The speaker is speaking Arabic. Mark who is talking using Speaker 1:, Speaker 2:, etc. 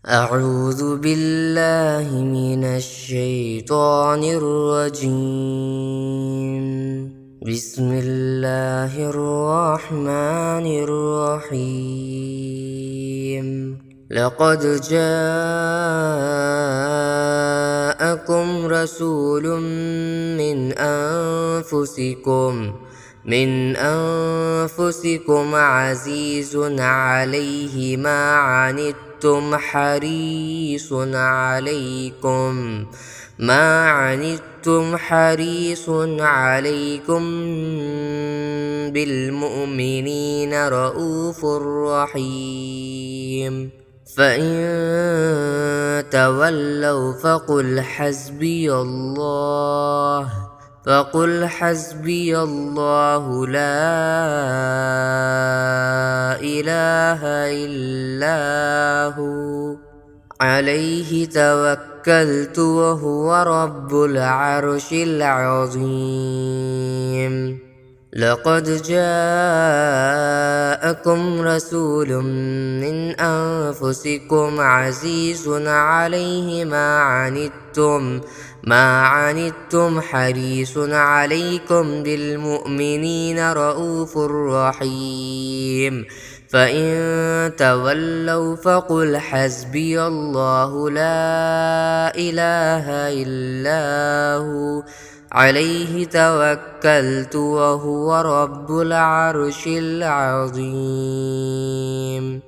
Speaker 1: أعوذ بالله من الشيطان الرجيم. بسم الله الرحمن الرحيم. لقد جاءكم رسول من أنفسكم عزيز عليه ما عنتم حريص عليكم بالمؤمنين رؤوف رحيم. فإن تولوا فقل حسبي الله لا إله إلا هو عليه توكلت وهو رب العرش العظيم. لقد جاءكم رسول من أنفسكم عزيز عليه ما عنتم حريص عليكم بالمؤمنين رؤوف رحيم. فإن تولوا فقل حسبي الله لا إله إلا هو عليه توكلت وهو رب العرش العظيم.